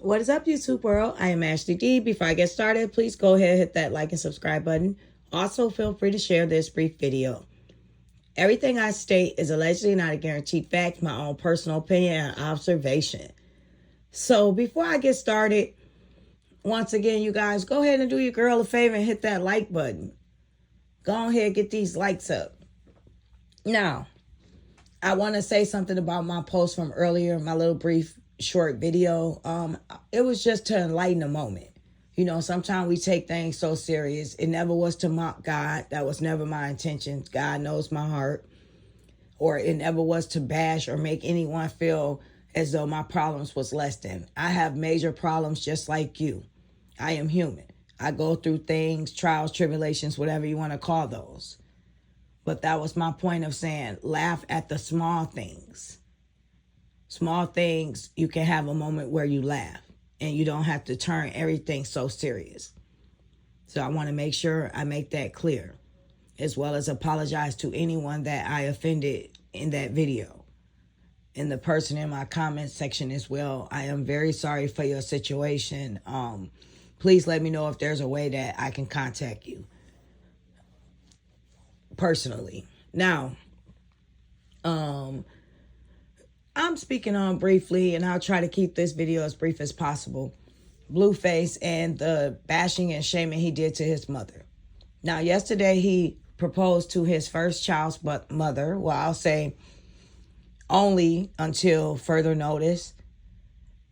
What is up, YouTube world? I am Ashley D. Before I get started, please go ahead and hit that like and subscribe button. Also, feel free to share this brief video. Everything I state is allegedly not a guaranteed fact, my own personal opinion and observation. So before I get started, once again, you guys, go ahead and do your girl a favor and hit that like button. Go ahead and get these likes up. Now, I want to say something about my post from earlier, my little brief short video. It was just to enlighten a moment. You know, sometimes we take things so serious. It never was to mock God. That was never my intention. God knows my heart. Or it never was to bash or make anyone feel as though my problems was less than. I have major problems just like you. I am human. I go through things, trials, tribulations, whatever you want to call those. But that was my point of saying, laugh at the small things. Small things, you can have a moment where you laugh and you don't have to turn everything so serious. So I want to make sure I make that clear, as well as apologize to anyone that I offended in that video. And the person in my comment section as well, I am very sorry for your situation. Please let me know if there's a way that I can contact you personally. Now, I'm speaking on briefly, and I'll try to keep this video as brief as possible, Blueface and the bashing and shaming he did to his mother. Now, yesterday he proposed to his first child's mother. Well, I'll say only until further notice.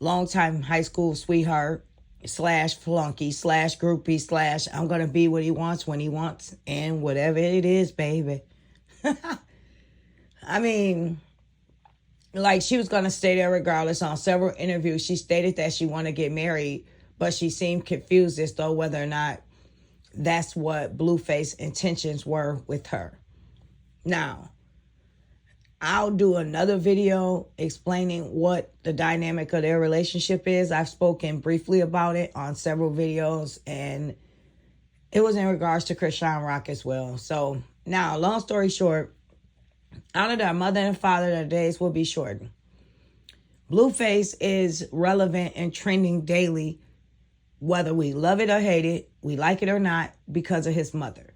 Longtime high school sweetheart / flunky / groupie / I'm going to be what he wants when he wants, and whatever it is, baby. I mean, like, she was going to stay there regardless. On several interviews, she stated that she wanted to get married, but she seemed confused as though whether or not that's what Blueface's intentions were with her. Now, I'll do another video explaining what the dynamic of their relationship is. I've spoken briefly about it on several videos, and it was in regards to Chrisean Rock as well. So now, long story short, honor their mother and father, their days will be shortened. Blueface is relevant and trending daily, whether we love it or hate it, we like it or not, because of his mother.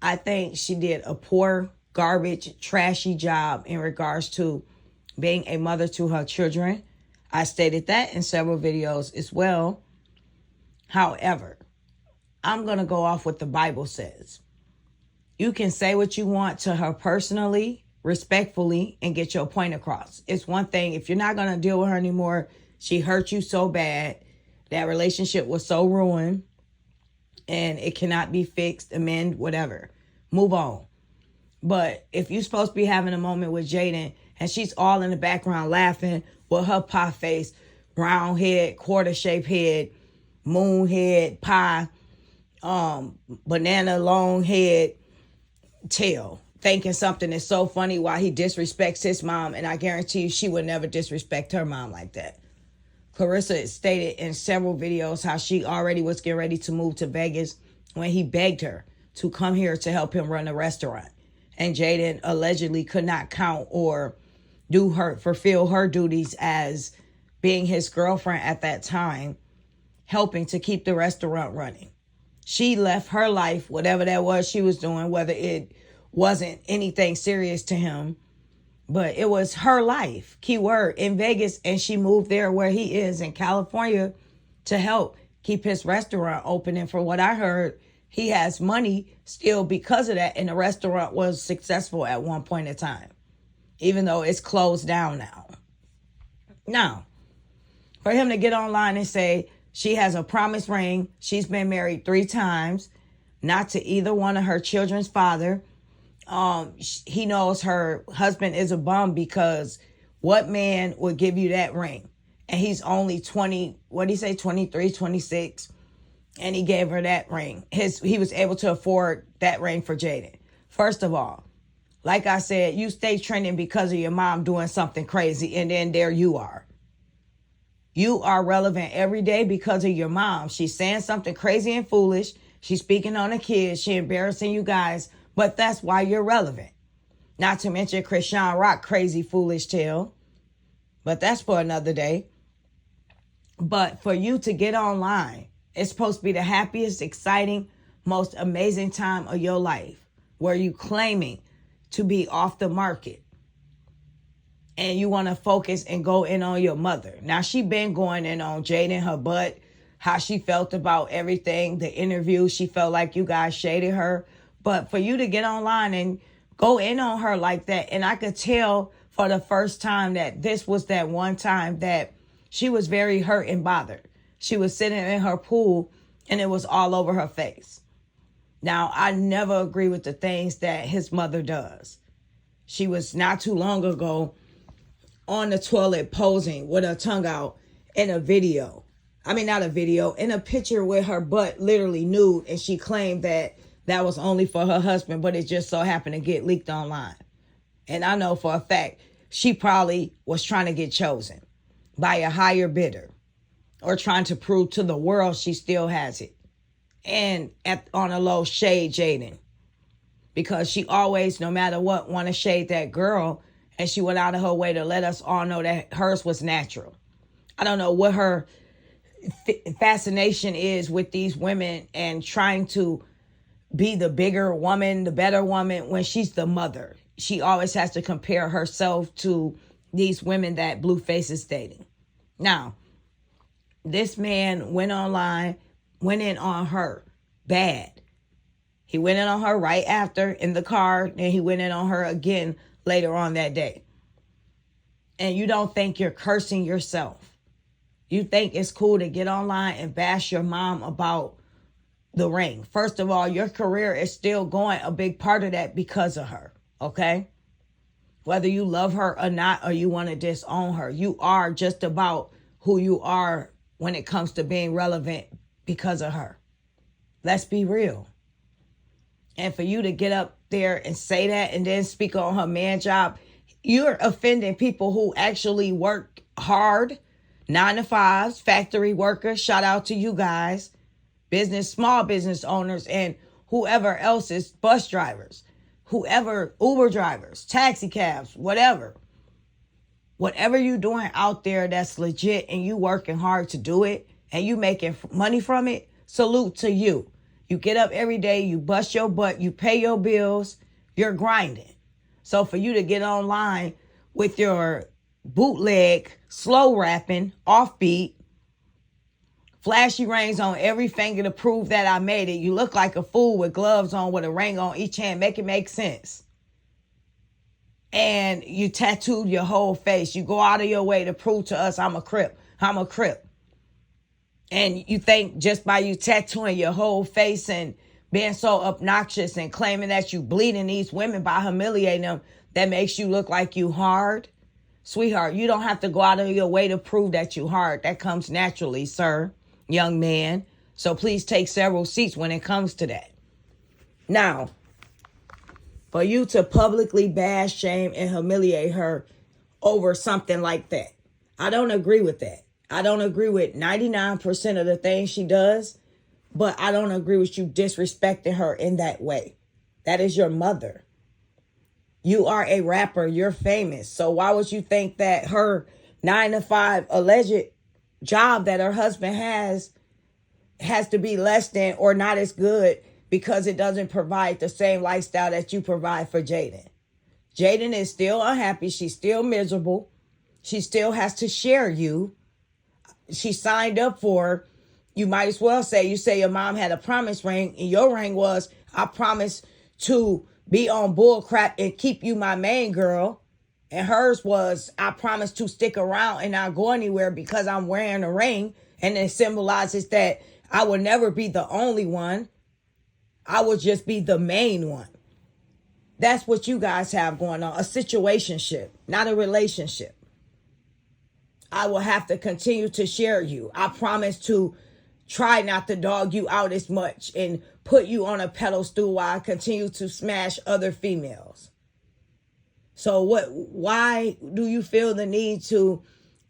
I think she did a poor, garbage, trashy job in regards to being a mother to her children. I stated that in several videos as well. However, I'm going to go off what the Bible says. You can say what you want to her personally, respectfully, and get your point across. It's one thing, if you're not going to deal with her anymore, she hurt you so bad, that relationship was so ruined, and it cannot be fixed, amend, whatever. Move on. But if you're supposed to be having a moment with Jaden, and she's all in the background laughing with her pie face, round head, quarter-shaped head, moon head, pie, banana long head, tail, thinking something is so funny while he disrespects his mom, and I guarantee you she would never disrespect her mom like that. Clarissa stated in several videos how she already was getting ready to move to Vegas when he begged her to come here to help him run a restaurant. And Jaden allegedly could not count or fulfill her duties as being his girlfriend at that time, helping to keep the restaurant running. She left her life, whatever that was she was doing, whether it wasn't anything serious to him, but it was her life, keyword, in Vegas, and she moved there where he is in California to help keep his restaurant open. And from what I heard, he has money still because of that, and the restaurant was successful at one point in time, even though it's closed down now. Now, for him to get online and say she has a promise ring, she's been married 3 times, not to either one of her children's father. He knows her husband is a bum, because what man would give you that ring? And he's only 20, what did he say, 23, 26, and he gave her that ring. He was able to afford that ring for Jaden. First of all, like I said, you stay trending because of your mom doing something crazy, and then there you are. You are relevant every day because of your mom. She's saying something crazy and foolish. She's speaking on the kids. She's embarrassing you guys. But that's why you're relevant. Not to mention Chrisean Rock crazy foolish tale. But that's for another day. But for you to get online, it's supposed to be the happiest, exciting, most amazing time of your life, where you claiming to be off the market. And you want to focus and go in on your mother. Now, she been going in on Jaden, her butt, how she felt about everything, the interview. She felt like you guys shaded her. But for you to get online and go in on her like that, and I could tell for the first time that this was that one time that she was very hurt and bothered. She was sitting in her pool and it was all over her face. Now, I never agree with the things that his mother does. She was not too long ago on the toilet posing with her tongue out in a video. I mean, not a video, in a picture with her butt literally nude. And she claimed that that was only for her husband, but it just so happened to get leaked online. And I know for a fact, she probably was trying to get chosen by a higher bidder or trying to prove to the world she still has it. And on a low, shade Jaden. Because she always, no matter what, want to shade that girl. And she went out of her way to let us all know that hers was natural. I don't know what her fascination is with these women and trying to be the bigger woman, the better woman, when she's the mother. She always has to compare herself to these women that Blueface is dating. Now, this man went online, went in on her bad. He went in on her right after in the car, and he went in on her again later on that day. And you don't think you're cursing yourself. You think it's cool to get online and bash your mom about the ring. First of all, your career is still going, a big part of that because of her, okay? Whether you love her or not, or you want to disown her, you are just about who you are when it comes to being relevant because of her. Let's be real. And for you to get up there and say that and then speak on her man job, you're offending people who actually work hard, 9 to 5s, factory workers. Shout out to you guys, small business owners, and whoever else is bus drivers, whoever, Uber drivers, taxi cabs, whatever. Whatever you're doing out there that's legit and you working hard to do it and you making money from it, salute to you. You get up every day, you bust your butt, you pay your bills, you're grinding. So for you to get online with your bootleg, slow rapping, offbeat, flashy rings on every finger to prove that I made it. You look like a fool with gloves on with a ring on each hand. Make it make sense. And you tattooed your whole face. You go out of your way to prove to us I'm a Crip. I'm a Crip. And you think just by you tattooing your whole face and being so obnoxious and claiming that you bleeding these women by humiliating them, that makes you look like you hard? Sweetheart, you don't have to go out of your way to prove that you hard. That comes naturally, sir, young man. So please take several seats when it comes to that. Now, for you to publicly bash, shame, and humiliate her over something like that, I don't agree with that. I don't agree with 99% of the things she does, but I don't agree with you disrespecting her in that way. That is your mother. You are a rapper. You're famous. So why would you think that her 9 to 5 alleged job that her husband has to be less than or not as good because it doesn't provide the same lifestyle that you provide for Jaden? Jaden is still unhappy. She's still miserable. She still has to share you. She signed up for, you might as well say, you say your mom had a promise ring and your ring was, I promise to be on bull crap and keep you my main girl. And hers was, I promise to stick around and not go anywhere because I'm wearing a ring. And it symbolizes that I will never be the only one. I will just be the main one. That's what you guys have going on. A situationship, not a relationship. I will have to continue to share you. I promise to try not to dog you out as much and put you on a pedestal while I continue to smash other females. So why do you feel the need to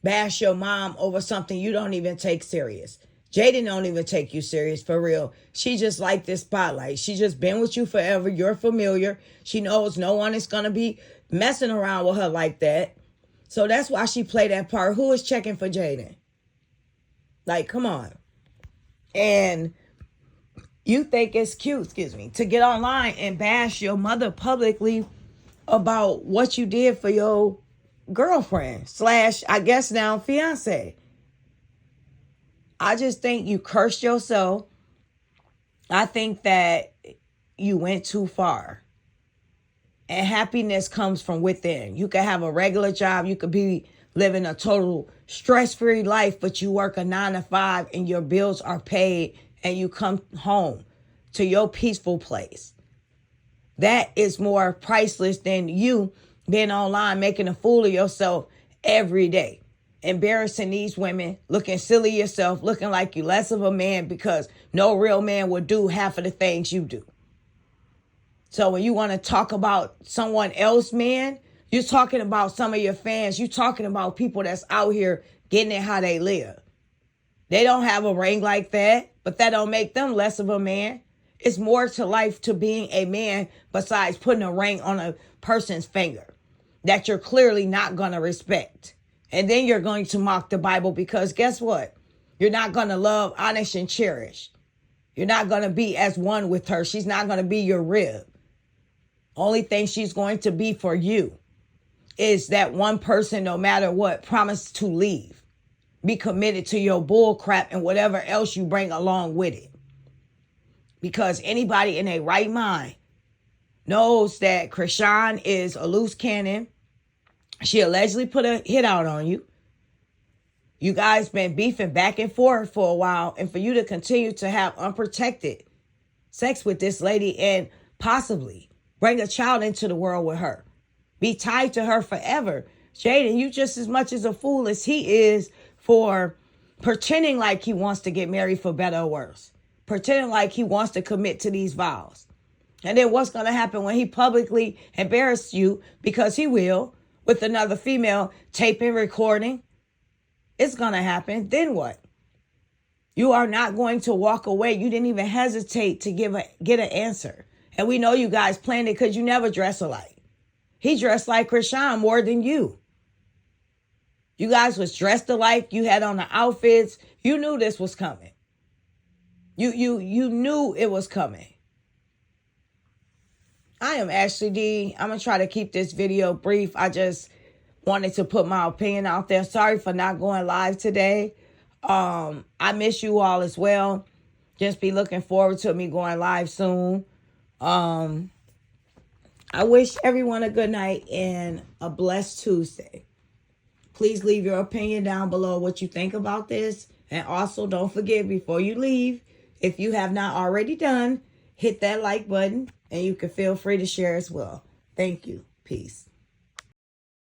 bash your mom over something you don't even take serious? Jaden don't even take you serious, for real. She just like this spotlight. She just been with you forever. You're familiar. She knows no one is going to be messing around with her like that. So that's why she played that part. Who is checking for Jaden? Like, come on. And you think it's cute, to get online and bash your mother publicly about what you did for your girlfriend / I guess now fiance. I just think you cursed yourself. I think that you went too far. And happiness comes from within. You could have a regular job. You could be living a total stress-free life, but you work a 9 to 5 and your bills are paid and you come home to your peaceful place. That is more priceless than you being online making a fool of yourself every day. Embarrassing these women, looking silly yourself, looking like you less of a man because no real man would do half of the things you do. So when you want to talk about someone else, man, you're talking about some of your fans. You're talking about people that's out here getting it how they live. They don't have a ring like that, but that don't make them less of a man. It's more to life to being a man besides putting a ring on a person's finger that you're clearly not going to respect. And then you're going to mock the Bible because guess what? You're not going to love, honest, and cherish. You're not going to be as one with her. She's not going to be your rib. Only thing she's going to be for you is that one person, no matter what, promise to leave. Be committed to your bull crap and whatever else you bring along with it. Because anybody in a right mind knows that Krishan is a loose cannon. She allegedly put a hit out on you. You guys been beefing back and forth for a while. And for you to continue to have unprotected sex with this lady and possibly bring a child into the world with her. Be tied to her forever. Jaden, you just as much as a fool as he is for pretending like he wants to get married for better or worse. Pretending like he wants to commit to these vows. And then what's going to happen when he publicly embarrasses you, because he will, with another female taping, recording? It's going to happen. Then what? You are not going to walk away. You didn't even hesitate to get an answer. And we know you guys planned it because you never dress alike. He dressed like Krishan more than you. You guys was dressed alike. You had on the outfits. You knew this was coming. You knew it was coming. I am Ashley D. I'm going to try to keep this video brief. I just wanted to put my opinion out there. Sorry for not going live today. I miss you all as well. Just be looking forward to me going live soon. I wish everyone a good night and a blessed Tuesday. Please leave your opinion down below what you think about this. And also don't forget, before you leave, if you have not already done, hit that like button and you can feel free to share as well. Thank you. Peace.